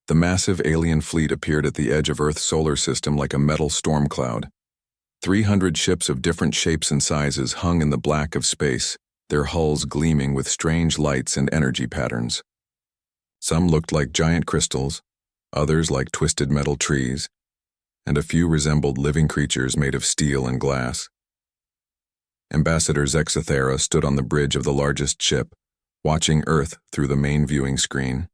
The massive alien fleet appeared at the edge of Earth's solar system like a metal storm cloud. 300 ships of different shapes and sizes hung in the black of space, their hulls gleaming with strange lights and energy patterns. Some looked like giant crystals, others like twisted metal trees, and a few resembled living creatures made of steel and glass. Ambassador Zexathera stood on the bridge of the largest ship, watching Earth through the main viewing screen.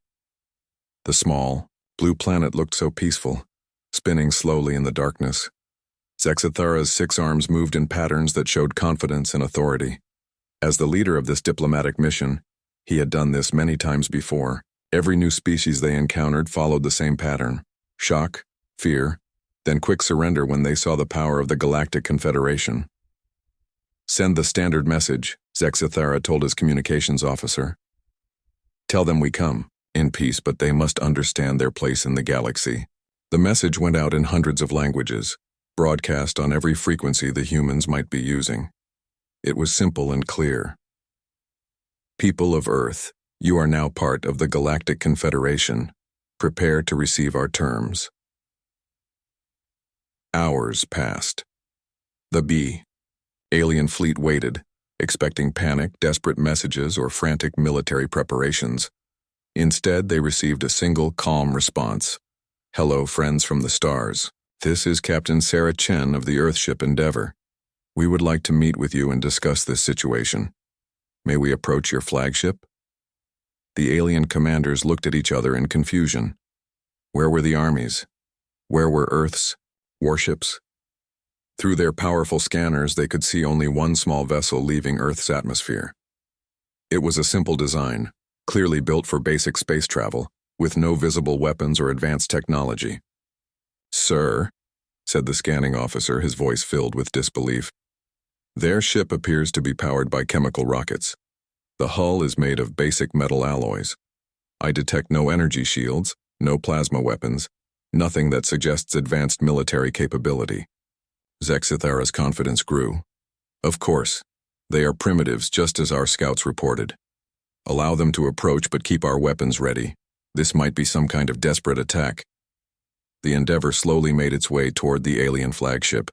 The small, blue planet looked so peaceful, spinning slowly in the darkness. Zexathera's 6 arms moved in patterns that showed confidence and authority. As the leader of this diplomatic mission, he had done this many times before. Every new species they encountered followed the same pattern: shock, fear, then quick surrender when they saw the power of the Galactic Confederation. "Send the standard message," Zexathera told his communications officer. "Tell them we come, in peace, but they must understand their place in the galaxy." The message went out in hundreds of languages, broadcast on every frequency the humans might be using. It was simple and clear. "People of Earth, you are now part of the Galactic Confederation. Prepare to receive our terms." Hours passed. The alien fleet waited, expecting panic, desperate messages, or frantic military preparations. Instead, they received a single, calm response. "Hello, friends from the stars. This is Captain Sarah Chen of the Earthship Endeavor. We would like to meet with you and discuss this situation. May we approach your flagship?" The alien commanders looked at each other in confusion. Where were the armies? Where were Earth's warships? Through their powerful scanners, they could see only one small vessel leaving Earth's atmosphere. It was a simple design, clearly built for basic space travel, with no visible weapons or advanced technology. "Sir," said the scanning officer, his voice filled with disbelief, "their ship appears to be powered by chemical rockets. The hull is made of basic metal alloys. I detect no energy shields, no plasma weapons, nothing that suggests advanced military capability." Zexathera's confidence grew. "Of course, they are primitives just as our scouts reported. Allow them to approach, but keep our weapons ready. This might be some kind of desperate attack." The Endeavor slowly made its way toward the alien flagship.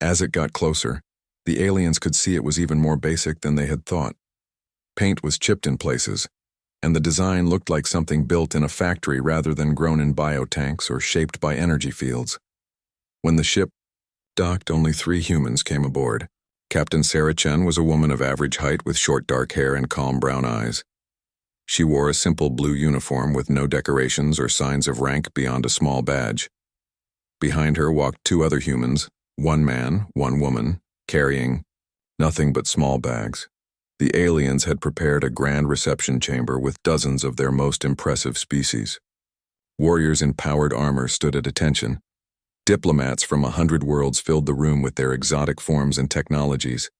As it got closer, the aliens could see it was even more basic than they had thought. Paint was chipped in places, and the design looked like something built in a factory rather than grown in biotanks or shaped by energy fields. When the ship docked, only 3 humans came aboard. Captain Sarah Chen was a woman of average height with short dark hair and calm brown eyes. She wore a simple blue uniform with no decorations or signs of rank beyond a small badge. Behind her walked 2 other humans, 1 man, 1 woman, carrying nothing but small bags. The aliens had prepared a grand reception chamber with dozens of their most impressive species. Warriors in powered armor stood at attention. Diplomats from 100 worlds filled the room with their exotic forms and technologies.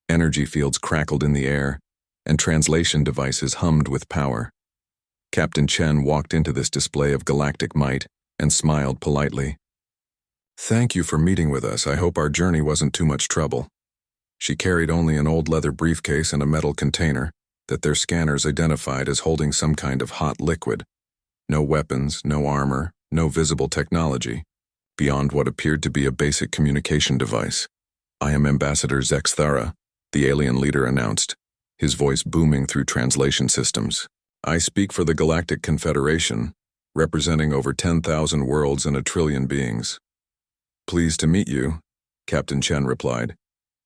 Energy fields crackled in the air, and translation devices hummed with power. Captain Chen walked into this display of galactic might and smiled politely. "Thank you for meeting with us. I hope our journey wasn't too much trouble." She carried only an old leather briefcase and a metal container that their scanners identified as holding some kind of hot liquid. No weapons, no armor, no visible technology, beyond what appeared to be a basic communication device. "I am Ambassador Zexathera," the alien leader announced, his voice booming through translation systems. "I speak for the Galactic Confederation, representing over 10,000 worlds and 1 trillion beings." "Pleased to meet you," Captain Chen replied,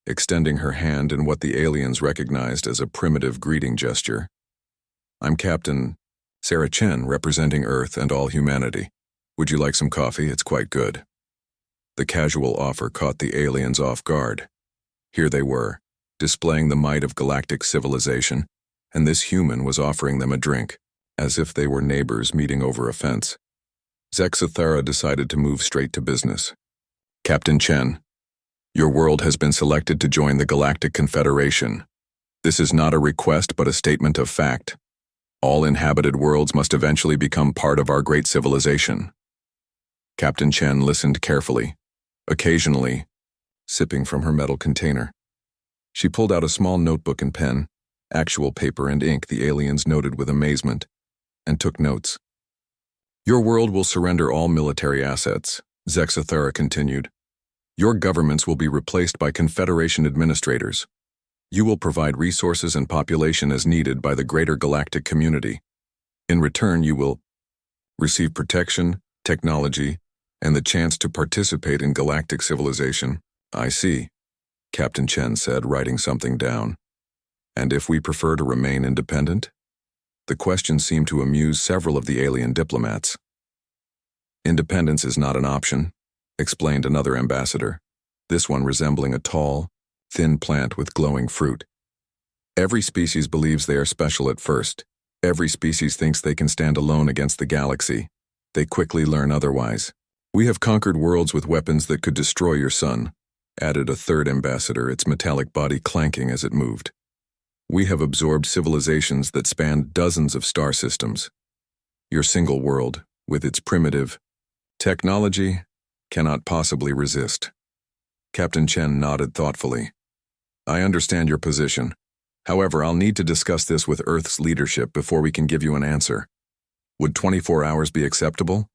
extending her hand in what the aliens recognized as a primitive greeting gesture. "I'm Captain Sarah Chen, representing Earth and all humanity. Would you like some coffee? It's quite good." The casual offer caught the aliens off guard. Here they were, displaying the might of galactic civilization, and this human was offering them a drink, as if they were neighbors meeting over a fence. Zexathera decided to move straight to business. "Captain Chen, your world has been selected to join the Galactic Confederation. This is not a request but a statement of fact. All inhabited worlds must eventually become part of our great civilization." Captain Chen listened carefully, occasionally sipping from her metal container. She pulled out a small notebook and pen, actual paper and ink the aliens noted with amazement, and took notes. Your world will surrender all military assets, Zexathera continued. Your governments will be replaced by Confederation administrators. You will provide resources and population as needed by the greater galactic community. In return, you will receive protection, technology, and the chance to participate in galactic civilization. I see, Captain Chen said, writing something down. And if we prefer to remain independent? The question seemed to amuse several of the alien diplomats. Independence is not an option, explained another ambassador, this one resembling a tall, thin plant with glowing fruit. Every species believes they are special at first. Every species thinks they can stand alone against the galaxy. They quickly learn otherwise. We have conquered worlds with weapons that could destroy your sun, added a third ambassador, its metallic body clanking as it moved. We have absorbed civilizations that spanned dozens of star systems. Your single world, with its primitive technology, cannot possibly resist. Captain Chen nodded thoughtfully. I understand your position. However, I'll need to discuss this with Earth's leadership before we can give you an answer. Would 24 hours be acceptable?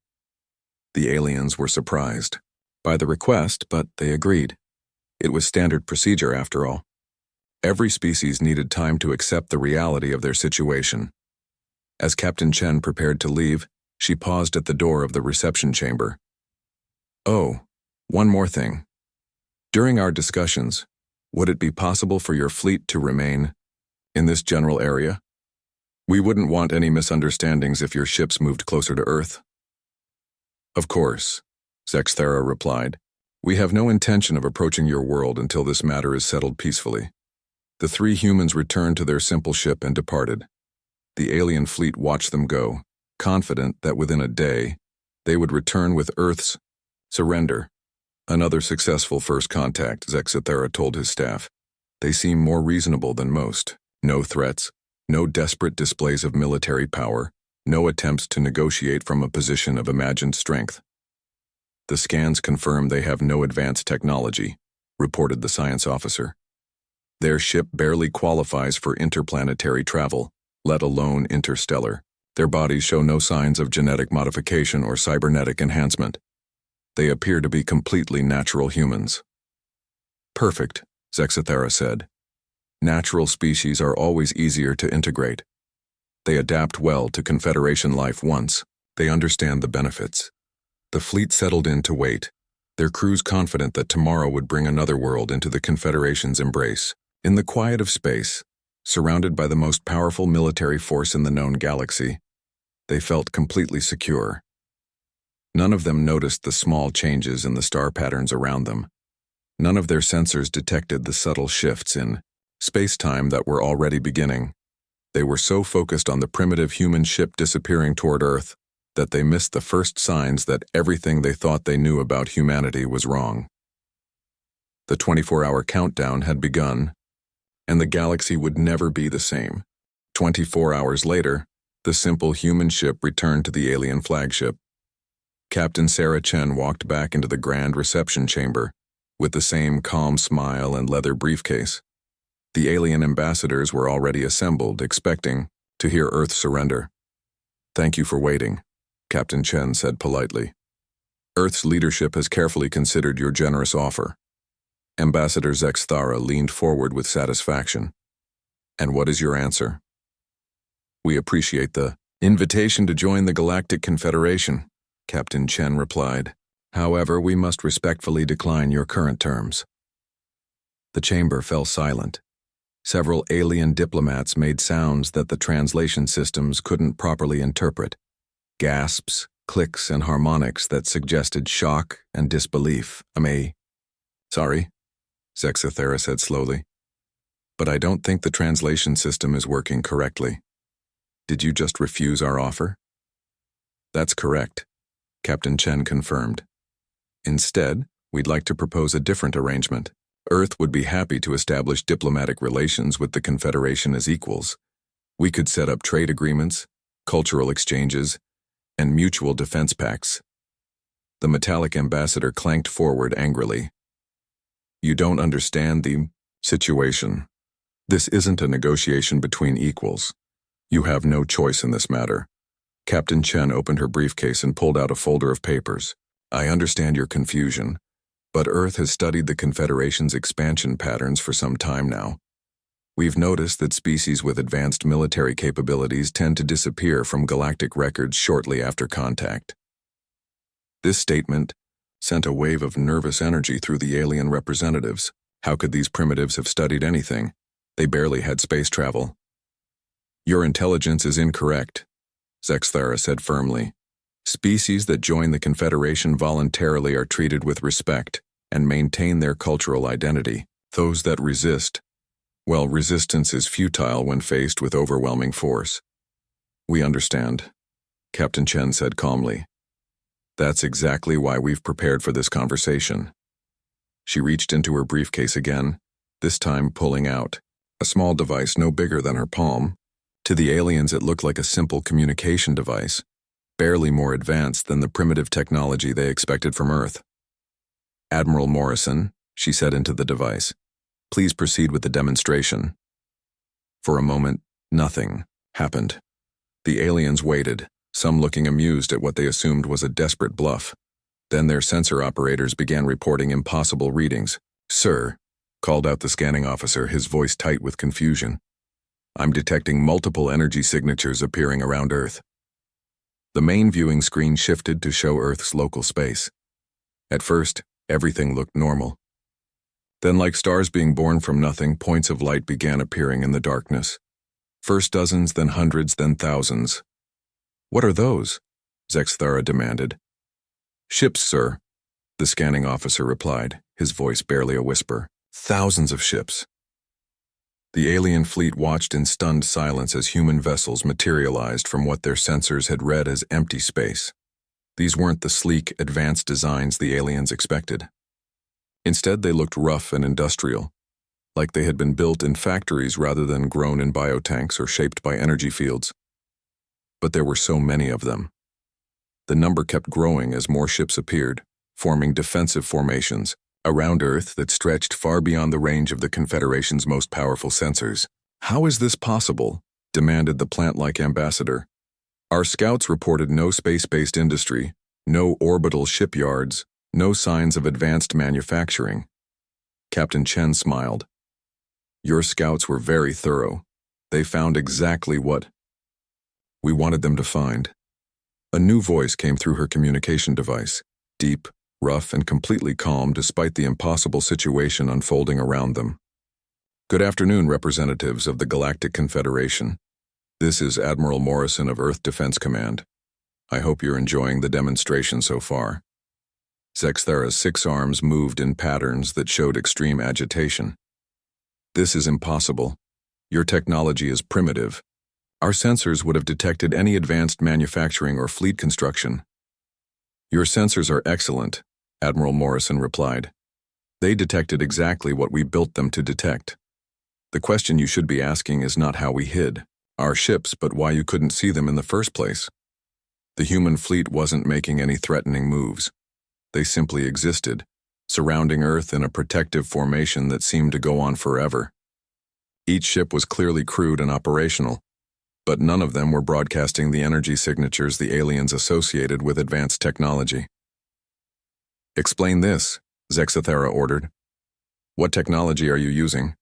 The aliens were surprised by the request, but they agreed. It was standard procedure after all. Every species needed time to accept the reality of their situation. As Captain Chen prepared to leave, she paused at the door of the reception chamber. Oh, one more thing. During our discussions, would it be possible for your fleet to remain in this general area? We wouldn't want any misunderstandings if your ships moved closer to Earth. Of course, Zexathera replied. We have no intention of approaching your world until this matter is settled peacefully. The three humans returned to their simple ship and departed. The alien fleet watched them go, confident that within a day, they would return with Earth's surrender. Another successful first contact, Zexathera told his staff. They seem more reasonable than most. No threats, no desperate displays of military power, no attempts to negotiate from a position of imagined strength. The scans confirm they have no advanced technology, reported the science officer. Their ship barely qualifies for interplanetary travel, let alone interstellar. Their bodies show no signs of genetic modification or cybernetic enhancement. They appear to be completely natural humans. Perfect, Zexathera said. Natural species are always easier to integrate. They adapt well to Confederation life once they understand the benefits. The fleet settled in to wait, their crews confident that tomorrow would bring another world into the Confederation's embrace. In the quiet of space, surrounded by the most powerful military force in the known galaxy, they felt completely secure. None of them noticed the small changes in the star patterns around them. None of their sensors detected the subtle shifts in space-time that were already beginning. They were so focused on the primitive human ship disappearing toward Earth that they missed the first signs that everything they thought they knew about humanity was wrong. The 24-hour countdown had begun, and the galaxy would never be the same. 24 hours later, the simple human ship returned to the alien flagship. Captain Sarah Chen walked back into the grand reception chamber with the same calm smile and leather briefcase. The alien ambassadors were already assembled, expecting to hear Earth surrender. Thank you for waiting, Captain Chen said politely. Earth's leadership has carefully considered your generous offer. Ambassador Zexathera leaned forward with satisfaction. And what is your answer? We appreciate the invitation to join the Galactic Confederation, Captain Chen replied. However, we must respectfully decline your current terms. The chamber fell silent. Several alien diplomats made sounds that the translation systems couldn't properly interpret. Gasps, clicks, and harmonics that suggested shock and disbelief. Sorry, Zexathera said slowly. But I don't think the translation system is working correctly. Did you just refuse our offer? That's correct, Captain Chen confirmed. Instead, we'd like to propose a different arrangement. Earth would be happy to establish diplomatic relations with the Confederation as equals. We could set up trade agreements, cultural exchanges, and mutual defense pacts. The metallic ambassador clanked forward angrily. You don't understand the situation. This isn't a negotiation between equals. You have no choice in this matter. Captain Chen opened her briefcase and pulled out a folder of papers. I understand your confusion, but Earth has studied the Confederation's expansion patterns for some time now. We've noticed that species with advanced military capabilities tend to disappear from galactic records shortly after contact. This statement sent a wave of nervous energy through the alien representatives. How could these primitives have studied anything? They barely had space travel. Your intelligence is incorrect, Zexthara said firmly. Species that join the Confederation voluntarily are treated with respect and maintain their cultural identity. Those that resist, well, resistance is futile when faced with overwhelming force. We understand, Captain Chen said calmly. That's exactly why we've prepared for this conversation. She reached into her briefcase again, this time pulling out a small device no bigger than her palm. To the aliens it looked like a simple communication device, barely more advanced than the primitive technology they expected from Earth. Admiral Morrison, she said into the device, please proceed with the demonstration. For a moment, nothing happened. The aliens waited, some looking amused at what they assumed was a desperate bluff. Then their sensor operators began reporting impossible readings. Sir, called out the scanning officer, his voice tight with confusion. I'm detecting multiple energy signatures appearing around Earth. The main viewing screen shifted to show Earth's local space. At first, everything looked normal. Then, like stars being born from nothing, points of light began appearing in the darkness. First dozens, then hundreds, then thousands. What are those? Zexthara demanded. Ships, sir, the scanning officer replied, his voice barely a whisper. Thousands of ships. The alien fleet watched in stunned silence as human vessels materialized from what their sensors had read as empty space. These weren't the sleek, advanced designs the aliens expected. Instead, they looked rough and industrial, like they had been built in factories rather than grown in biotanks or shaped by energy fields. But there were so many of them. The number kept growing as more ships appeared, forming defensive formations around Earth that stretched far beyond the range of the Confederation's most powerful sensors. How is this possible? Demanded the plant-like ambassador. Our scouts reported no space-based industry, no orbital shipyards, no signs of advanced manufacturing. Captain Chen smiled. Your scouts were very thorough. They found exactly what we wanted them to find. A new voice came through her communication device, deep, rough, and completely calm despite the impossible situation unfolding around them. Good afternoon, representatives of the Galactic Confederation. This is Admiral Morrison of Earth Defense Command. I hope you're enjoying the demonstration so far. Zexthara's 6 arms moved in patterns that showed extreme agitation. This is impossible. Your technology is primitive. Our sensors would have detected any advanced manufacturing or fleet construction. Your sensors are excellent, Admiral Morrison replied. They detected exactly what we built them to detect. The question you should be asking is not how we hid our ships, but why you couldn't see them in the first place. The human fleet wasn't making any threatening moves. They simply existed, surrounding Earth in a protective formation that seemed to go on forever. Each ship was clearly crewed and operational, but none of them were broadcasting the energy signatures the aliens associated with advanced technology. Explain this, Zexthara ordered. What technology are you using?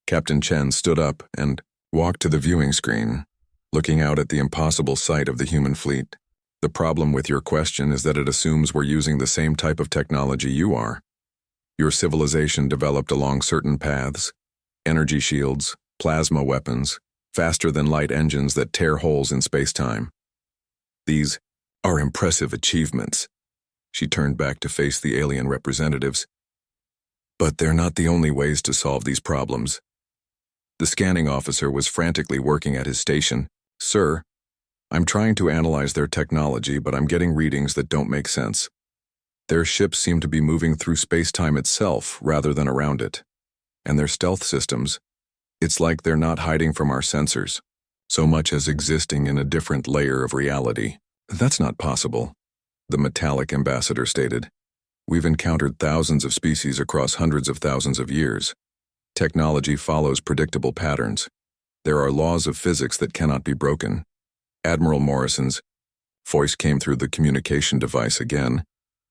Captain Chen stood up and walked to the viewing screen, looking out at the impossible sight of the human fleet. The problem with your question is that it assumes we're using the same type of technology you are. Your civilization developed along certain paths, energy shields, plasma weapons, faster-than-light engines that tear holes in space-time. These are impressive achievements. She turned back to face the alien representatives. But they're not the only ways to solve these problems. The scanning officer was frantically working at his station. Sir, I'm trying to analyze their technology, but I'm getting readings that don't make sense. Their ships seem to be moving through space-time itself rather than around it. And their stealth systems, it's like they're not hiding from our sensors, so much as existing in a different layer of reality. That's not possible, the metallic ambassador stated. We've encountered thousands of species across hundreds of thousands of years. Technology follows predictable patterns. There are laws of physics that cannot be broken. Admiral Morrison's voice came through the communication device again,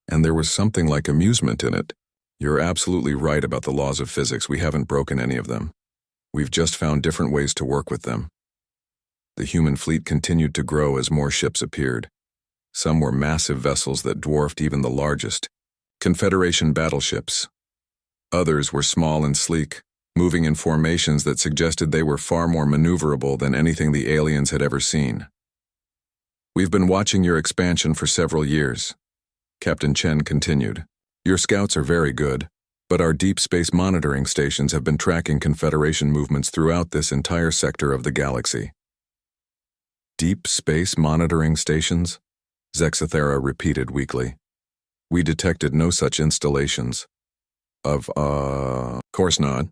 and there was something like amusement in it. You're absolutely right about the laws of physics. We haven't broken any of them. We've just found different ways to work with them. The human fleet continued to grow as more ships appeared. Some were massive vessels that dwarfed even the largest Confederation battleships. Others were small and sleek, moving in formations that suggested they were far more maneuverable than anything the aliens had ever seen. We've been watching your expansion for several years, Captain Chen continued. Your scouts are very good, but our deep space monitoring stations have been tracking Confederation movements throughout this entire sector of the galaxy. Deep space monitoring stations? Zexathera repeated weakly. We detected no such installations. Of course not,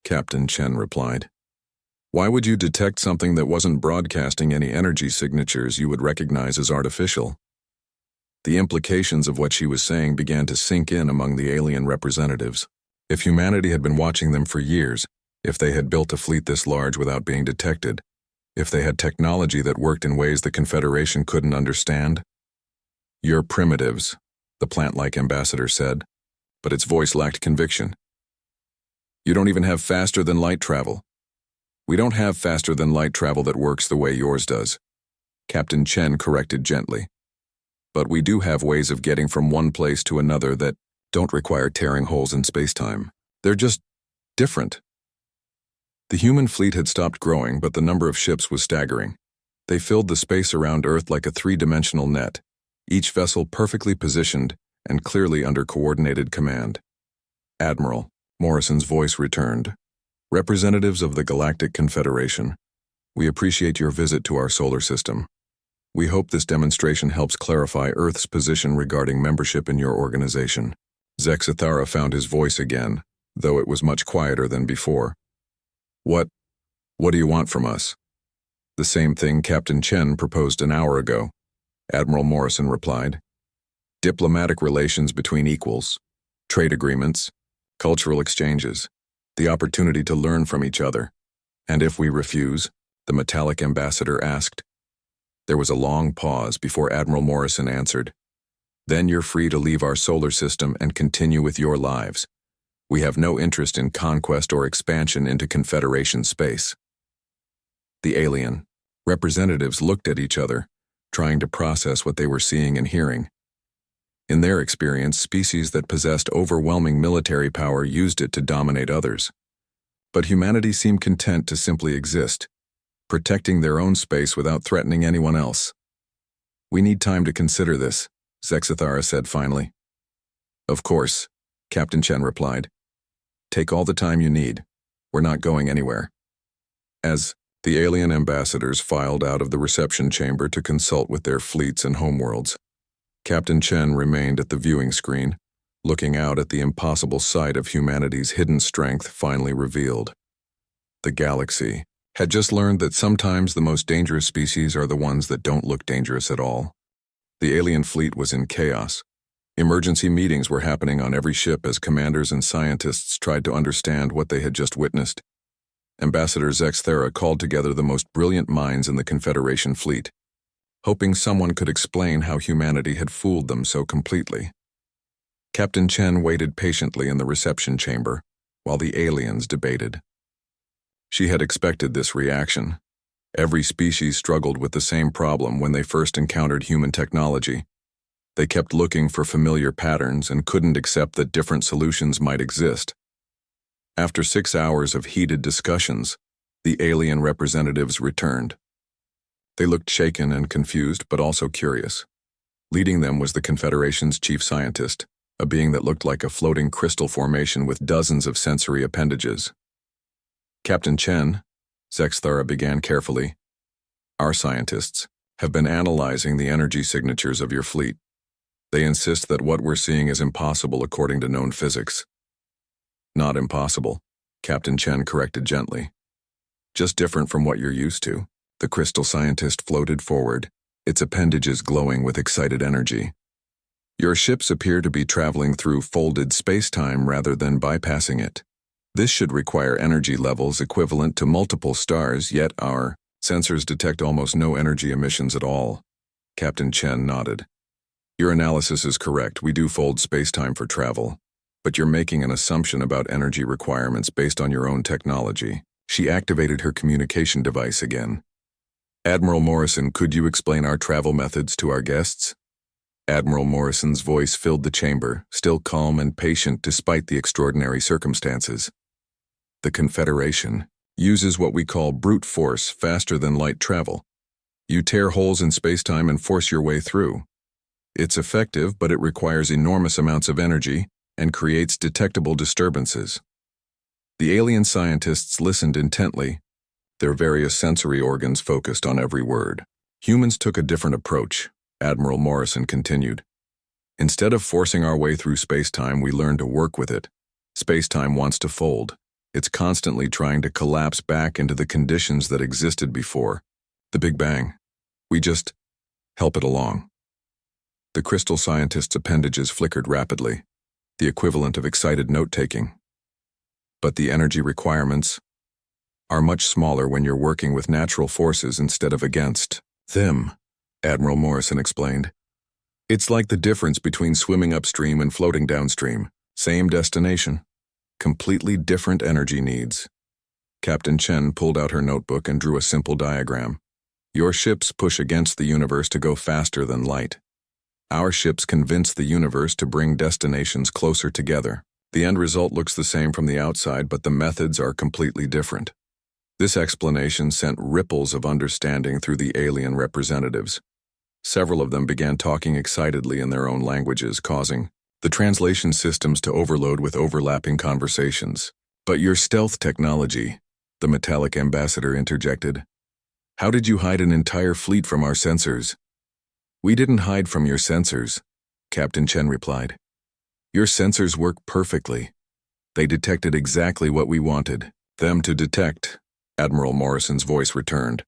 Captain Chen replied. Why would you detect something that wasn't broadcasting any energy signatures you would recognize as artificial? The implications of what she was saying began to sink in among the alien representatives. If humanity had been watching them for years, if they had built a fleet this large without being detected, if they had technology that worked in ways the Confederation couldn't understand? You're primitives, the plant-like ambassador said, but its voice lacked conviction. You don't even have faster-than-light travel. We don't have faster-than-light travel that works the way yours does, Captain Chen corrected gently. But we do have ways of getting from one place to another that don't require tearing holes in space-time. They're just different. The human fleet had stopped growing, but the number of ships was staggering. They filled the space around Earth like a three-dimensional net, each vessel perfectly positioned and clearly under coordinated command. Admiral Morrison's voice returned. Representatives of the Galactic Confederation, we appreciate your visit to our solar system. We hope this demonstration helps clarify Earth's position regarding membership in your organization. Zexathara found his voice again, though it was much quieter than before. What do you want from us? The same thing Captain Chen proposed an hour ago, Admiral Morrison replied. Diplomatic relations between equals, trade agreements, cultural exchanges, the opportunity to learn from each other. And if we refuse, the metallic ambassador asked. There was a long pause before Admiral Morrison answered. Then you're free to leave our solar system and continue with your lives. We have no interest in conquest or expansion into Confederation space. The alien representatives looked at each other, trying to process what they were seeing and hearing. In their experience, species that possessed overwhelming military power used it to dominate others. But humanity seemed content to simply exist, protecting their own space without threatening anyone else. We need time to consider this, Zexathara said finally. Of course, Captain Chen replied. Take all the time you need. We're not going anywhere. As the alien ambassadors filed out of the reception chamber to consult with their fleets and homeworlds, Captain Chen remained at the viewing screen, looking out at the impossible sight of humanity's hidden strength finally revealed. The galaxy had just learned that sometimes the most dangerous species are the ones that don't look dangerous at all. The alien fleet was in chaos. Emergency meetings were happening on every ship as commanders and scientists tried to understand what they had just witnessed. Ambassador Zexathara called together the most brilliant minds in the Confederation fleet, hoping someone could explain how humanity had fooled them so completely. Captain Chen waited patiently in the reception chamber while the aliens debated. She had expected this reaction. Every species struggled with the same problem when they first encountered human technology. They kept looking for familiar patterns and couldn't accept that different solutions might exist. After 6 hours of heated discussions, the alien representatives returned. They looked shaken and confused, but also curious. Leading them was the Confederation's chief scientist, a being that looked like a floating crystal formation with dozens of sensory appendages. Captain Chen, Zexathara began carefully, our scientists have been analyzing the energy signatures of your fleet. They insist that what we're seeing is impossible according to known physics. Not impossible, Captain Chen corrected gently. Just different from what you're used to. The crystal scientist floated forward, its appendages glowing with excited energy. Your ships appear to be traveling through folded space-time rather than bypassing it. This should require energy levels equivalent to multiple stars, yet our Sensors detect almost no energy emissions at all. Captain Chen nodded. Your analysis is correct. We do fold space-time for travel. But you're making an assumption about energy requirements based on your own technology. She activated her communication device again. Admiral Morrison, could you explain our travel methods to our guests? Admiral Morrison's voice filled the chamber, still calm and patient despite the extraordinary circumstances. The Confederation uses what we call brute force, faster-than-light travel. You tear holes in space-time and force your way through. It's effective, but it requires enormous amounts of energy and creates detectable disturbances. The alien scientists listened intently, their various sensory organs focused on every word. Humans took a different approach, Admiral Morrison continued. Instead of forcing our way through space-time, we learned to work with it. Space-time wants to fold. It's constantly trying to collapse back into the conditions that existed before the Big Bang. We just help it along. The crystal scientist's appendages flickered rapidly, the equivalent of excited note-taking. But the energy requirements are much smaller when you're working with natural forces instead of against them, Admiral Morrison explained. It's like the difference between swimming upstream and floating downstream. Same destination, completely different energy needs. Captain Chen pulled out her notebook and drew a simple diagram. Your ships push against the universe to go faster than light. Our ships convince the universe to bring destinations closer together. The end result looks the same from the outside, but the methods are completely different. This explanation sent ripples of understanding through the alien representatives. Several of them began talking excitedly in their own languages, causing the translation systems to overload with overlapping conversations. But your stealth technology, the metallic ambassador interjected. How did you hide an entire fleet from our sensors? We didn't hide from your sensors, Captain Chen replied. Your sensors work perfectly. They detected exactly what we wanted them to detect, Admiral Morrison's voice returned.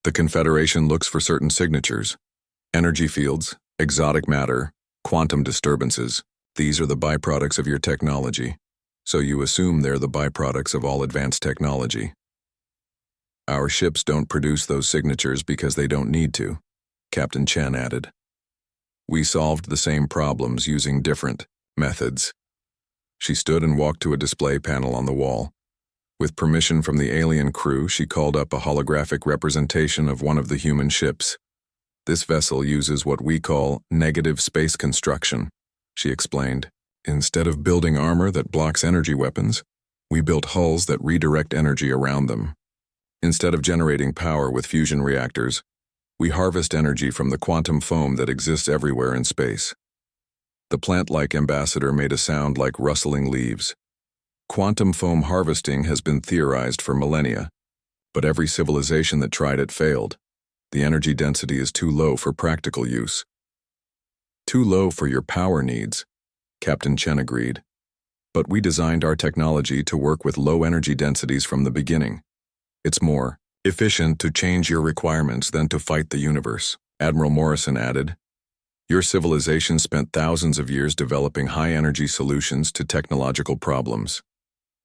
The Confederation looks for certain signatures. Energy fields, exotic matter, quantum disturbances. These are the byproducts of your technology. So you assume they're the byproducts of all advanced technology. Our ships don't produce those signatures because they don't need to, Captain Chen added. We solved the same problems using different methods. She stood and walked to a display panel on the wall. With permission from the alien crew, she called up a holographic representation of one of the human ships. This vessel uses what we call negative space construction, she explained. Instead of building armor that blocks energy weapons, we built hulls that redirect energy around them. Instead of generating power with fusion reactors, we harvest energy from the quantum foam that exists everywhere in space. The plant-like ambassador made a sound like rustling leaves. Quantum foam harvesting has been theorized for millennia, but every civilization that tried it failed. The energy density is too low for practical use. Too low for your power needs, Captain Chen agreed. But we designed our technology to work with low energy densities from the beginning. It's more efficient to change your requirements than to fight the universe, Admiral Morrison added. Your civilization spent thousands of years developing high-energy solutions to technological problems.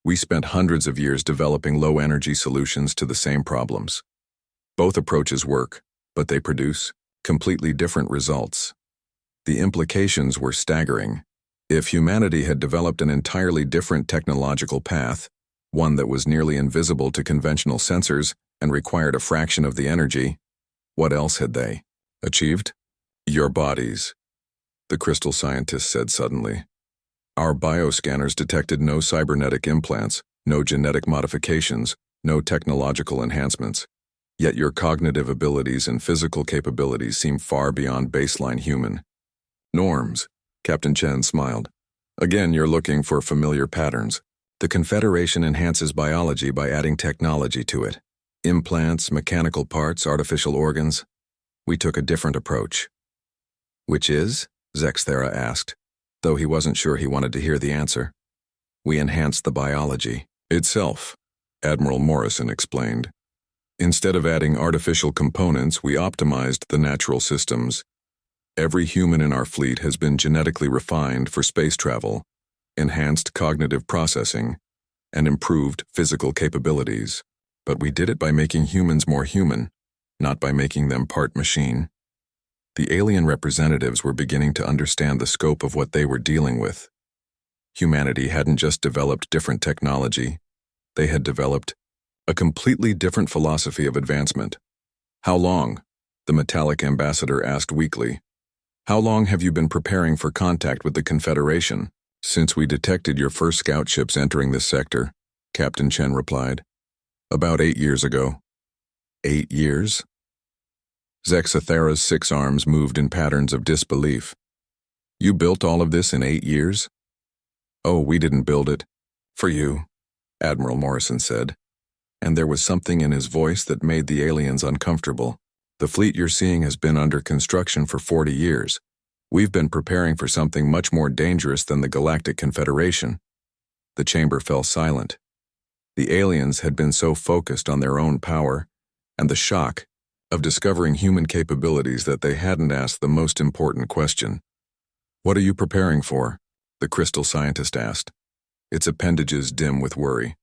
We spent hundreds of years developing low-energy solutions to the same problems. Both approaches work, but they produce completely different results. The implications were staggering. If humanity had developed an entirely different technological path, one that was nearly invisible to conventional sensors and required a fraction of the energy, what else had they achieved? Your bodies, the crystal scientist said suddenly. Our bioscanners detected no cybernetic implants, no genetic modifications, no technological enhancements. Yet your cognitive abilities and physical capabilities seem far beyond baseline human norms, Captain Chen smiled. Again, you're looking for familiar patterns. The Confederation enhances biology by adding technology to it. Implants, mechanical parts, artificial organs. We took a different approach. Which is? Zexthera asked, though he wasn't sure he wanted to hear the answer. We enhanced the biology itself, Admiral Morrison explained. Instead of adding artificial components, we optimized the natural systems. Every human in our fleet has been genetically refined for space travel, enhanced cognitive processing, and improved physical capabilities. But we did it by making humans more human, not by making them part machine. The alien representatives were beginning to understand the scope of what they were dealing with. Humanity hadn't just developed different technology, they had developed a completely different philosophy of advancement. "How long?" the metallic ambassador asked weakly. "How long have you been preparing for contact with the Confederation?" "Since we detected your first scout ships entering this sector," Captain Chen replied. "About 8 years ago." 8 years? Zexathera's 6 arms moved in patterns of disbelief. "You built all of this in 8 years?" "Oh, we didn't build it. For you," Admiral Morrison said. And there was something in his voice that made the aliens uncomfortable. "The fleet you're seeing has been under construction for 40 years. We've been preparing for something much more dangerous than the Galactic Confederation." The chamber fell silent. The aliens had been so focused on their own power and the shock of discovering human capabilities that they hadn't asked the most important question. "What are you preparing for?" the crystal scientist asked, its appendages dim with worry.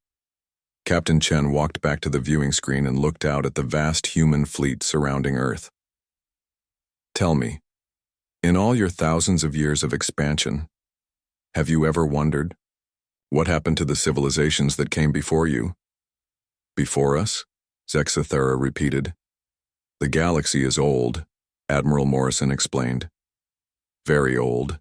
Captain Chen walked back to the viewing screen and looked out at the vast human fleet surrounding Earth. "Tell me, in all your thousands of years of expansion, have you ever wondered, what happened to the civilizations that came before you?" "Before us?" Zexathera repeated. "The galaxy is old," Admiral Morrison explained. "Very old.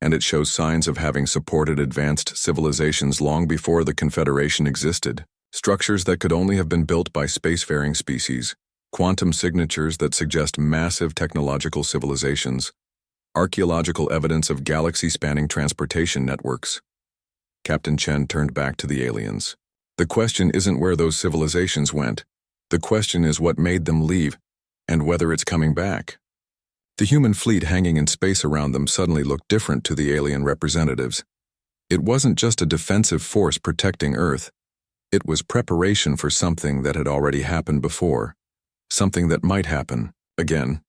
And it shows signs of having supported advanced civilizations long before the Confederation existed. Structures that could only have been built by spacefaring species, quantum signatures that suggest massive technological civilizations, archaeological evidence of galaxy-spanning transportation networks." Captain Chen turned back to the aliens. "The question isn't where those civilizations went. The question is what made them leave, and whether it's coming back." The human fleet hanging in space around them suddenly looked different to the alien representatives. It wasn't just a defensive force protecting Earth. It was preparation for something that had already happened before, something that might happen again.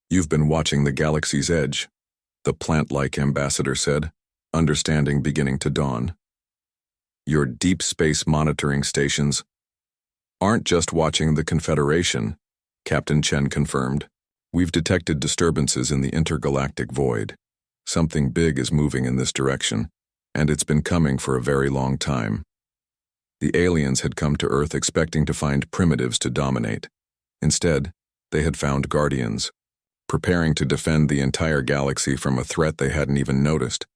"You've been watching the galaxy's edge," the plant-like ambassador said, understanding beginning to dawn. "Your deep space monitoring stations aren't just watching the Confederation," Captain Chen confirmed. "We've detected disturbances in the intergalactic void. Something big is moving in this direction, and it's been coming for a very long time." The aliens had come to Earth expecting to find primitives to dominate. Instead, they had found guardians, preparing to defend the entire galaxy from a threat they hadn't even noticed.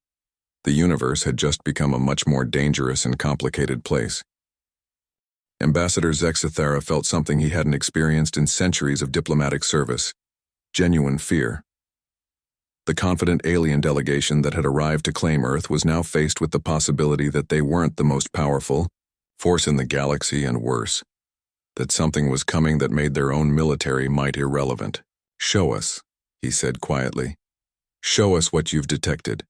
The universe had just become a much more dangerous and complicated place. Ambassador Zexathera felt something he hadn't experienced in centuries of diplomatic service: genuine fear. The confident alien delegation that had arrived to claim Earth was now faced with the possibility that they weren't the most powerful force in the galaxy, and worse, that something was coming that made their own military might irrelevant. "Show us," he said quietly. "Show us what you've detected."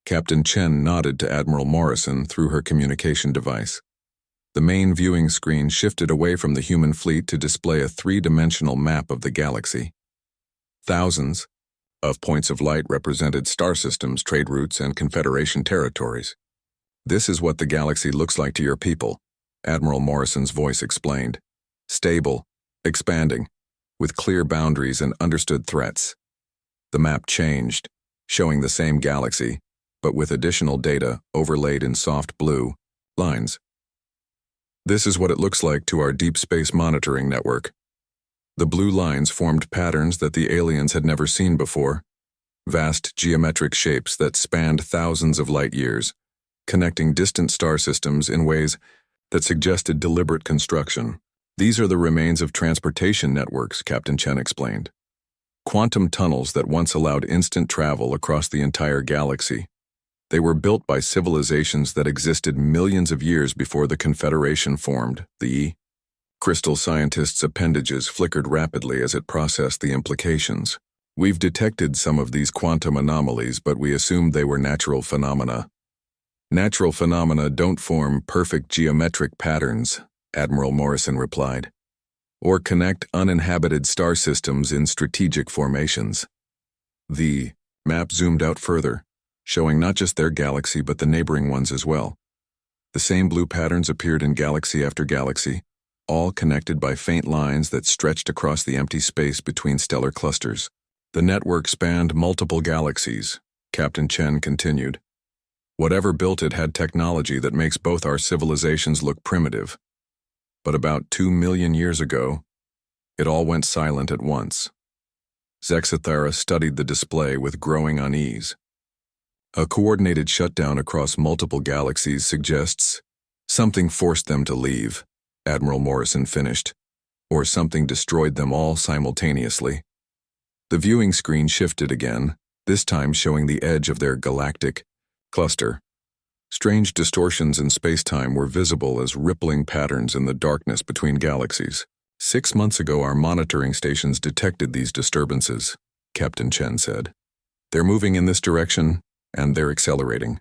Captain Chen nodded to Admiral Morrison through her communication device. The main viewing screen shifted away from the human fleet to display a 3-dimensional map of the galaxy. Thousands of points of light represented star systems, trade routes, and Confederation territories. "This is what the galaxy looks like to your people," Admiral Morrison's voice explained. "Stable, expanding, with clear boundaries and understood threats." The map changed, showing the same galaxy, but with additional data overlaid in soft blue lines. "This is what it looks like to our deep space monitoring network." The blue lines formed patterns that the aliens had never seen before, vast geometric shapes that spanned thousands of light years, connecting distant star systems in ways that suggested deliberate construction. "These are the remains of transportation networks," Captain Chen explained. "Quantum tunnels that once allowed instant travel across the entire galaxy. They were built by civilizations that existed millions of years before the Confederation formed." The crystal scientist's appendages flickered rapidly as it processed the implications. "We've detected some of these quantum anomalies, but we assumed they were natural phenomena." "Natural phenomena don't form perfect geometric patterns," Admiral Morrison replied, "or connect uninhabited star systems in strategic formations." The map zoomed out further, showing not just their galaxy but the neighboring ones as well. The same blue patterns appeared in galaxy after galaxy, all connected by faint lines that stretched across the empty space between stellar clusters. The network spanned multiple galaxies, Captain Chen continued. Whatever built it had technology that makes both our civilizations look primitive. But about 2 million years ago, it all went silent at once. Zexathera studied the display with growing unease. A coordinated shutdown across multiple galaxies suggests something forced them to leave, Admiral Morrison finished, or something destroyed them all simultaneously. The viewing screen shifted again, this time showing the edge of their galactic cluster. Strange distortions in space-time were visible as rippling patterns in the darkness between galaxies. 6 months ago, our monitoring stations detected these disturbances, Captain Chen said. They're moving in this direction, and they're accelerating.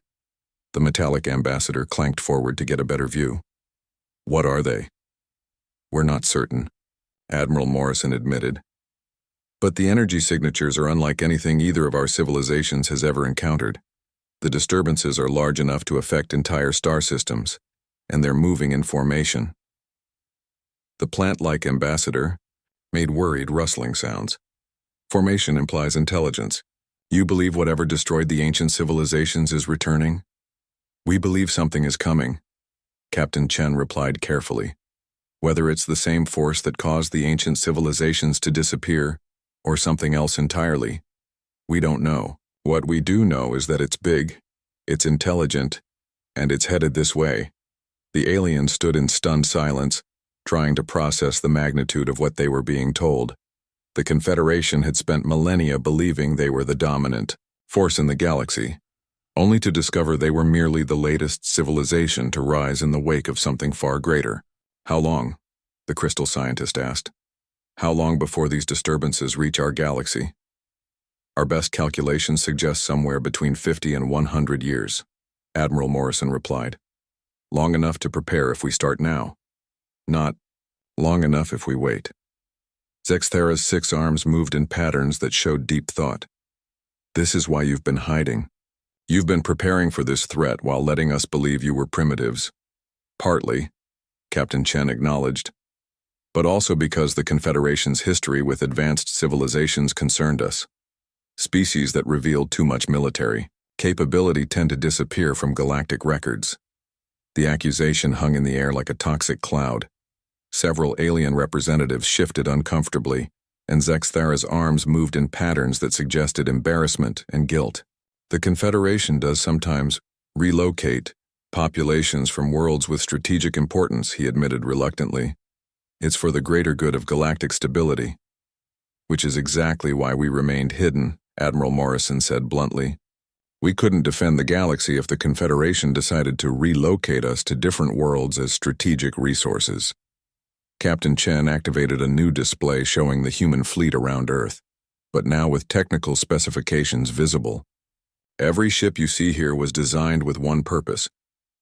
The metallic ambassador clanked forward to get a better view. What are they? We're not certain, Admiral Morrison admitted. But the energy signatures are unlike anything either of our civilizations has ever encountered. The disturbances are large enough to affect entire star systems, and they're moving in formation. The plant-like ambassador made worried rustling sounds. Formation implies intelligence. You believe whatever destroyed the ancient civilizations is returning? We believe something is coming, Captain Chen replied carefully. Whether it's the same force that caused the ancient civilizations to disappear, or something else entirely, we don't know. What we do know is that it's big, it's intelligent, and it's headed this way. The aliens stood in stunned silence, trying to process the magnitude of what they were being told. The Confederation had spent millennia believing they were the dominant force in the galaxy, only to discover they were merely the latest civilization to rise in the wake of something far greater. How long? The crystal scientist asked. How long before these disturbances reach our galaxy? Our best calculations suggest somewhere between 50 and 100 years, Admiral Morrison replied. Long enough to prepare if we start now. Not long enough if we wait. Zexthera's 6 arms moved in patterns that showed deep thought. This is why you've been hiding. You've been preparing for this threat while letting us believe you were primitives. Partly, Captain Chen acknowledged, but also because the Confederation's history with advanced civilizations concerned us. Species that revealed too much military capability tend to disappear from galactic records. The accusation hung in the air like a toxic cloud. Several alien representatives shifted uncomfortably, and Zexthera's arms moved in patterns that suggested embarrassment and guilt. The Confederation does sometimes relocate populations from worlds with strategic importance, he admitted reluctantly. It's for the greater good of galactic stability. Which is exactly why we remained hidden, Admiral Morrison said bluntly. We couldn't defend the galaxy if the Confederation decided to relocate us to different worlds as strategic resources. Captain Chen activated a new display showing the human fleet around Earth, but now with technical specifications visible. Every ship you see here was designed with one purpose: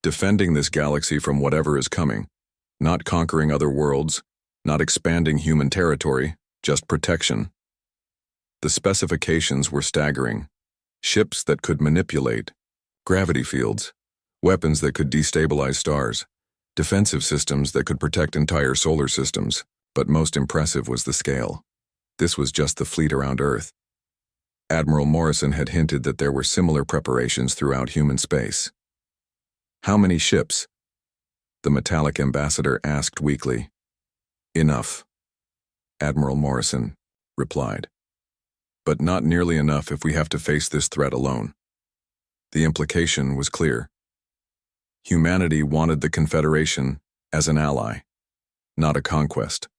defending this galaxy from whatever is coming, not conquering other worlds, not expanding human territory, just protection. The specifications were staggering. Ships that could manipulate gravity fields, weapons that could destabilize stars, defensive systems that could protect entire solar systems, but most impressive was the scale. This was just the fleet around Earth. Admiral Morrison had hinted that there were similar preparations throughout human space. How many ships? The metallic ambassador asked weakly. Enough, Admiral Morrison replied. But not nearly enough if we have to face this threat alone. The implication was clear. Humanity wanted the Confederation as an ally, not a conquest.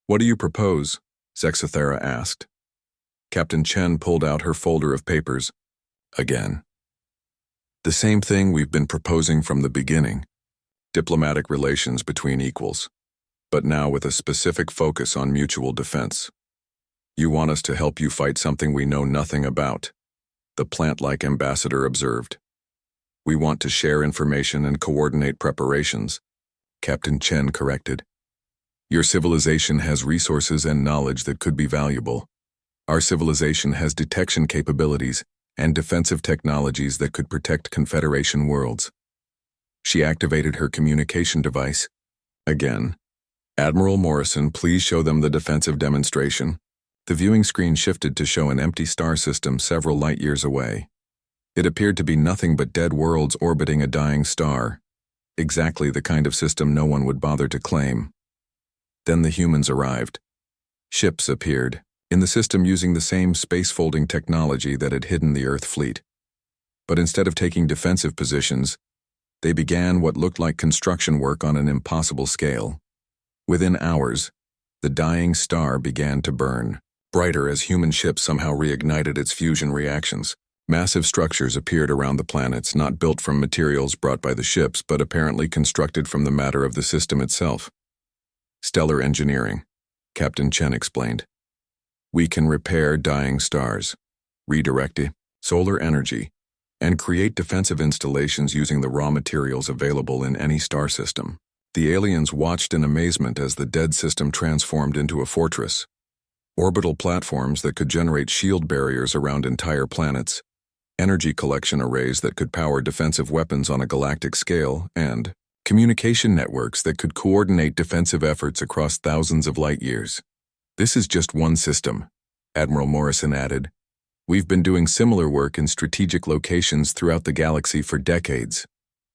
What do you propose? Zexathera asked. Captain Chen pulled out her folder of papers. Again. The same thing we've been proposing from the beginning. Diplomatic relations between equals, but now with a specific focus on mutual defense. You want us to help you fight something we know nothing about, the plant-like ambassador observed. We want to share information and coordinate preparations, Captain Chen corrected. Your civilization has resources and knowledge that could be valuable. Our civilization has detection capabilities and defensive technologies that could protect Confederation worlds. She activated her communication device, Again. Admiral Morrison, please show them the defensive demonstration. The viewing screen shifted to show an empty star system several light-years away. It appeared to be nothing but dead worlds orbiting a dying star. Exactly the kind of system no one would bother to claim. Then the humans arrived. Ships appeared, in the system using the same space-folding technology that had hidden the Earth fleet. But instead of taking defensive positions, they began what looked like construction work on an impossible scale. Within hours, the dying star began to burn, brighter as human ships somehow reignited its fusion reactions. Massive structures appeared around the planets, not built from materials brought by the ships, but apparently constructed from the matter of the system itself. Stellar engineering, Captain Chen explained. We can repair dying stars, redirect solar energy, and create defensive installations using the raw materials available in any star system. The aliens watched in amazement as the dead system transformed into a fortress. Orbital platforms that could generate shield barriers around entire planets, energy collection arrays that could power defensive weapons on a galactic scale, and communication networks that could coordinate defensive efforts across thousands of light-years. This is just one system, Admiral Morrison added. We've been doing similar work in strategic locations throughout the galaxy for decades.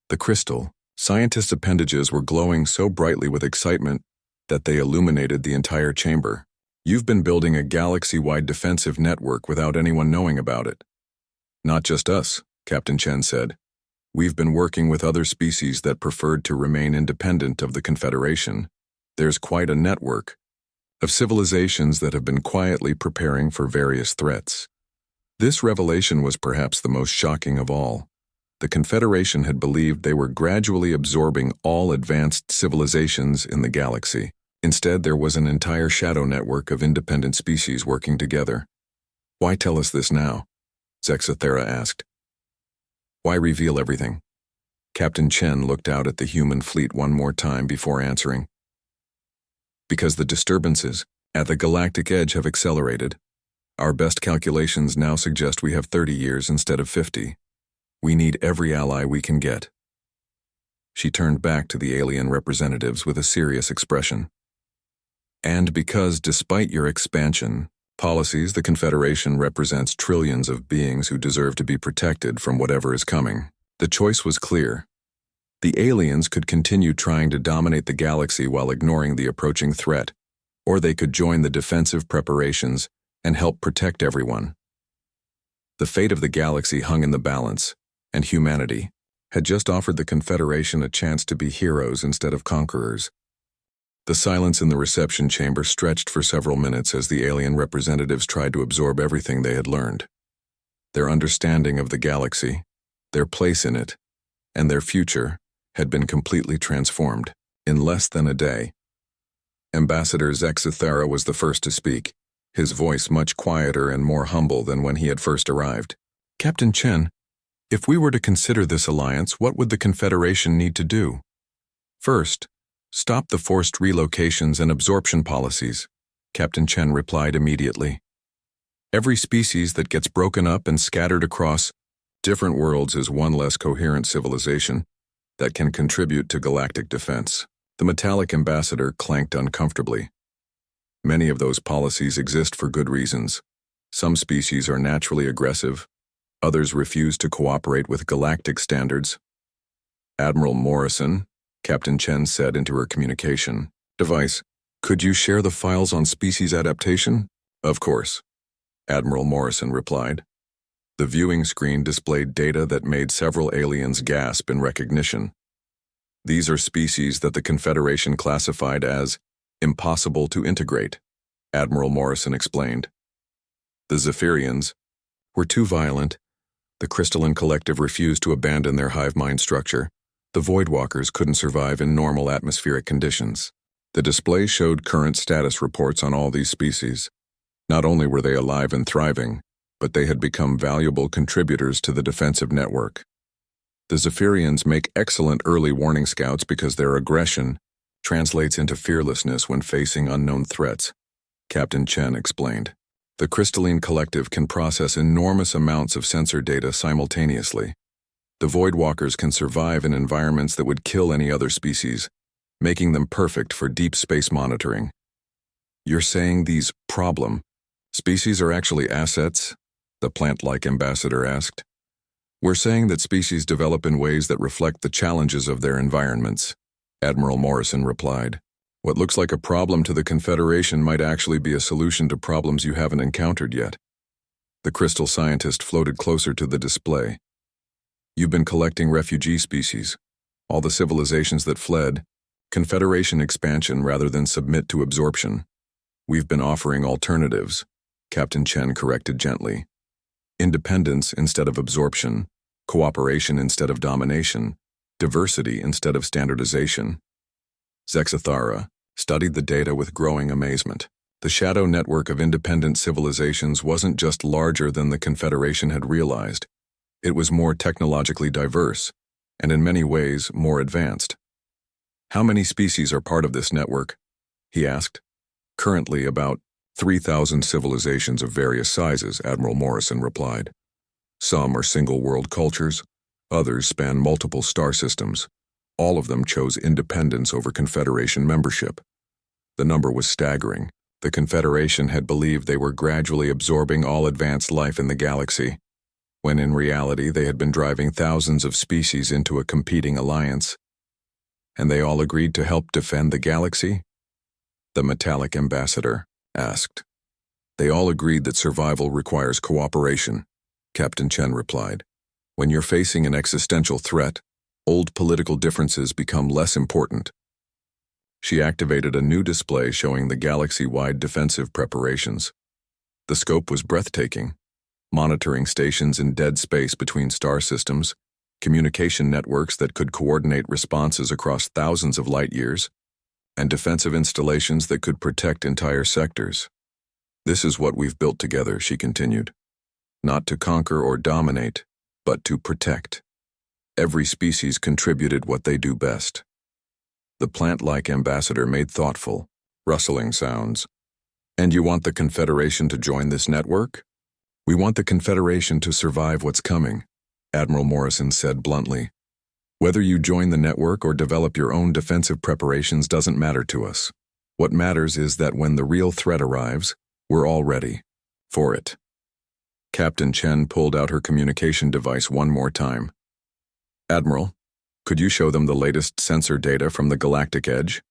The crystal, scientists' appendages were glowing so brightly with excitement that they illuminated the entire chamber. You've been building a galaxy-wide defensive network without anyone knowing about it. Not just us, Captain Chen said. We've been working with other species that preferred to remain independent of the Confederation. There's quite a network of civilizations that have been quietly preparing for various threats. This revelation was perhaps the most shocking of all. The Confederation had believed they were gradually absorbing all advanced civilizations in the galaxy. Instead, there was an entire shadow network of independent species working together. Why tell us this now? Zexathera asked. Why reveal everything? Captain Chen looked out at the human fleet one more time before answering. Because the disturbances at the galactic edge have accelerated. Our best calculations now suggest we have 30 years instead of 50. We need every ally we can get. She turned back to the alien representatives with a serious expression. And because, despite your expansion policies, the Confederation represents trillions of beings who deserve to be protected from whatever is coming. The choice was clear. The aliens could continue trying to dominate the galaxy while ignoring the approaching threat, or they could join the defensive preparations and help protect everyone. The fate of the galaxy hung in the balance, and humanity had just offered the Confederation a chance to be heroes instead of conquerors. The silence in the reception chamber stretched for several minutes as the alien representatives tried to absorb everything they had learned. Their understanding of the galaxy, their place in it, and their future had been completely transformed in less than a day. Ambassador Zexathera was the first to speak, his voice much quieter and more humble than when he had first arrived. Captain Chen, if we were to consider this alliance, what would the Confederation need to do? First, stop the forced relocations and absorption policies, Captain Chen replied immediately. Every species that gets broken up and scattered across different worlds is one less coherent civilization that can contribute to galactic defense. The metallic ambassador clanked uncomfortably. Many of those policies exist for good reasons. Some species are naturally aggressive, others refuse to cooperate with galactic standards. Admiral Morrison, Captain Chen said into her communication device, could you share the files on species adaptation? Of course, Admiral Morrison replied. The viewing screen displayed data that made several aliens gasp in recognition. These are species that the Confederation classified as impossible to integrate, Admiral Morrison explained. The Zephyrians were too violent. The crystalline collective refused to abandon their hive mind structure. The Voidwalkers couldn't survive in normal atmospheric conditions. The display showed current status reports on all these species. Not only were they alive and thriving, but they had become valuable contributors to the defensive network. The Zephyrians make excellent early warning scouts because their aggression translates into fearlessness when facing unknown threats, Captain Chen explained. The crystalline collective can process enormous amounts of sensor data simultaneously. The Voidwalkers can survive in environments that would kill any other species, making them perfect for deep space monitoring. You're saying these problem species are actually assets? The plant-like ambassador asked. We're saying that species develop in ways that reflect the challenges of their environments, Admiral Morrison replied. What looks like a problem to the Confederation might actually be a solution to problems you haven't encountered yet. The crystal scientist floated closer to the display. You've been collecting refugee species, all the civilizations that fled, Confederation expansion rather than submit to absorption. We've been offering alternatives, Captain Chen corrected gently. Independence instead of absorption, cooperation instead of domination, diversity instead of standardization. Zexathara studied the data with growing amazement. The shadow network of independent civilizations wasn't just larger than the Confederation had realized. It was more technologically diverse, and in many ways more advanced. How many species are part of this network? He asked. Currently about 3,000 civilizations of various sizes, Admiral Morrison replied. Some are single-world cultures, others span multiple star systems. All of them chose independence over Confederation membership. The number was staggering. The Confederation had believed they were gradually absorbing all advanced life in the galaxy, when in reality they had been driving thousands of species into a competing alliance. And they all agreed to help defend the galaxy? The metallic ambassador asked. They all agreed that survival requires cooperation, Captain Chen replied. When you're facing an existential threat, old political differences become less important. She activated a new display showing the galaxy-wide defensive preparations. The scope was breathtaking. Monitoring stations in dead space between star systems, communication networks that could coordinate responses across thousands of light years, and defensive installations that could protect entire sectors. This is what we've built together, she continued. Not to conquer or dominate, but to protect. Every species contributed what they do best. The plant-like ambassador made thoughtful, rustling sounds. And you want the Confederation to join this network? We want the Confederation to survive what's coming, Admiral Morrison said bluntly. Whether you join the network or develop your own defensive preparations doesn't matter to us. What matters is that when the real threat arrives, we're all ready for it. Captain Chen pulled out her communication device one more time. Admiral, could you show them the latest sensor data from the Galactic Edge?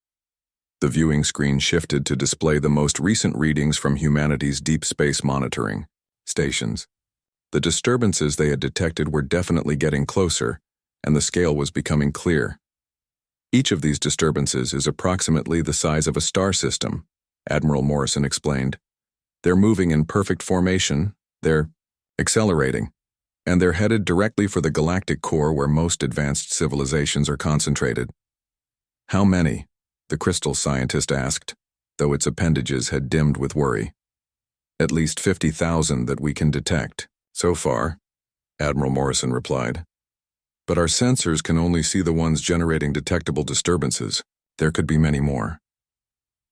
The viewing screen shifted to display the most recent readings from humanity's deep space monitoring stations. The disturbances they had detected were definitely getting closer, and the scale was becoming clear. Each of these disturbances is approximately the size of a star system, Admiral Morrison explained. They're moving in perfect formation, they're accelerating, and they're headed directly for the galactic core where most advanced civilizations are concentrated. How many? The crystal scientist asked, though its appendages had dimmed with worry. At least 50,000 that we can detect, so far, Admiral Morrison replied. But our sensors can only see the ones generating detectable disturbances. There could be many more.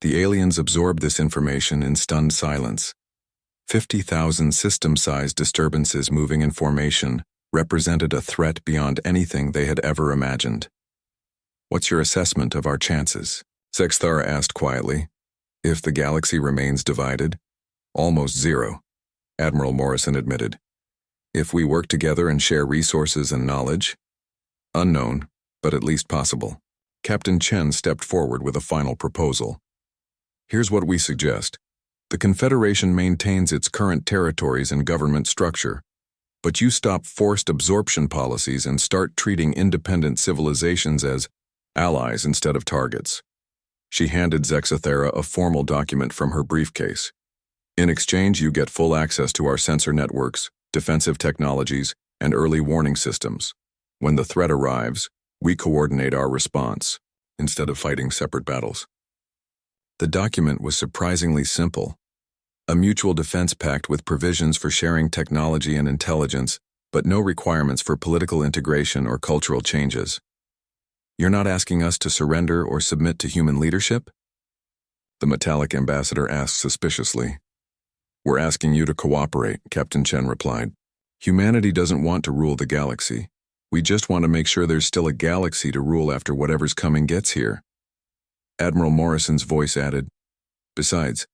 The aliens absorbed this information in stunned silence. 50,000 system-sized disturbances moving in formation represented a threat beyond anything they had ever imagined. What's your assessment of our chances? Zexathara asked quietly. If the galaxy remains divided? Almost zero, Admiral Morrison admitted. If we work together and share resources and knowledge? Unknown, but at least possible. Captain Chen stepped forward with a final proposal. Here's what we suggest. The Confederation maintains its current territories and government structure, but you stop forced absorption policies and start treating independent civilizations as allies instead of targets. She handed Zexathara a formal document from her briefcase. In exchange, you get full access to our sensor networks, defensive technologies, and early warning systems. When the threat arrives, we coordinate our response, instead of fighting separate battles. The document was surprisingly simple. A mutual defense pact with provisions for sharing technology and intelligence, but no requirements for political integration or cultural changes. You're not asking us to surrender or submit to human leadership? The metallic ambassador asked suspiciously. We're asking you to cooperate, Captain Chen replied. Humanity doesn't want to rule the galaxy. We just want to make sure there's still a galaxy to rule after whatever's coming gets here. Admiral Morrison's voice added. Besides,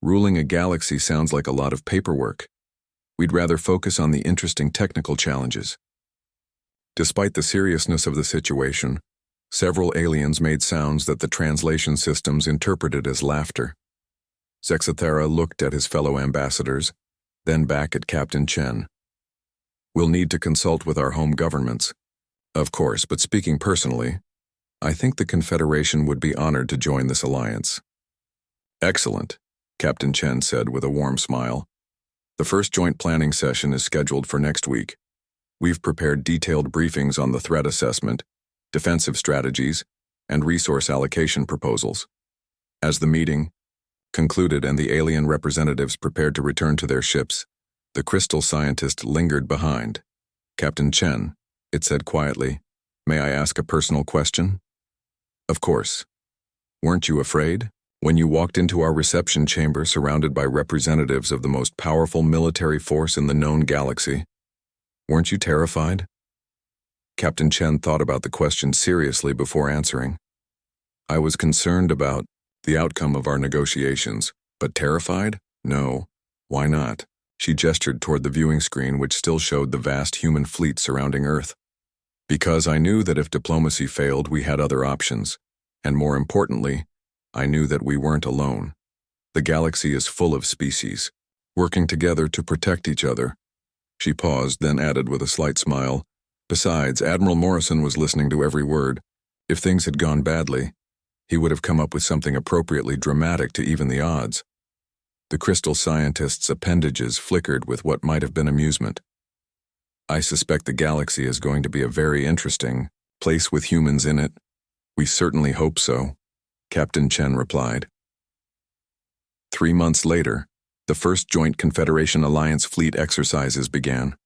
ruling a galaxy sounds like a lot of paperwork. We'd rather focus on the interesting technical challenges. Despite the seriousness of the situation, several aliens made sounds that the translation systems interpreted as laughter. Zexathera looked at his fellow ambassadors, then back at Captain Chen. We'll need to consult with our home governments. Of course, but speaking personally, I think the Confederation would be honored to join this alliance. Excellent, Captain Chen said with a warm smile. The first joint planning session is scheduled for next week. We've prepared detailed briefings on the threat assessment, defensive strategies, and resource allocation proposals. As the meeting concluded and the alien representatives prepared to return to their ships, the crystal scientist lingered behind. Captain Chen, it said quietly, may I ask a personal question? Of course. Weren't you afraid when you walked into our reception chamber surrounded by representatives of the most powerful military force in the known galaxy? Weren't you terrified? Captain Chen thought about the question seriously before answering. I was concerned about the outcome of our negotiations, but terrified? No. Why not? She gestured toward the viewing screen which still showed the vast human fleet surrounding Earth. Because I knew that if diplomacy failed, we had other options. And more importantly, I knew that we weren't alone. The galaxy is full of species, working together to protect each other. She paused, then added with a slight smile, besides, Admiral Morrison was listening to every word. If things had gone badly, he would have come up with something appropriately dramatic to even the odds. The crystal scientist's appendages flickered with what might have been amusement. I suspect the galaxy is going to be a very interesting place with humans in it. We certainly hope so, Captain Chen replied. 3 months later, the first joint Confederation Alliance fleet exercises began.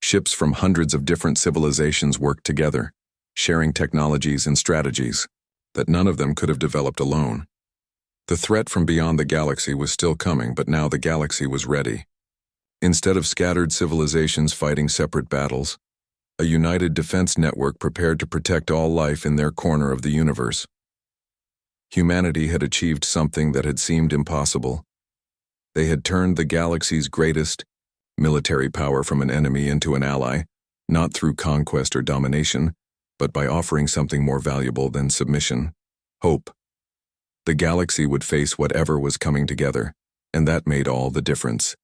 Ships from hundreds of different civilizations worked together, sharing technologies and strategies that none of them could have developed alone. The threat from beyond the galaxy was still coming, but now the galaxy was ready. Instead of scattered civilizations fighting separate battles, a united defense network prepared to protect all life in their corner of the universe. Humanity had achieved something that had seemed impossible. They had turned the galaxy's greatest military power from an enemy into an ally, not through conquest or domination, but by offering something more valuable than submission: hope. The galaxy would face whatever was coming together, and that made all the difference.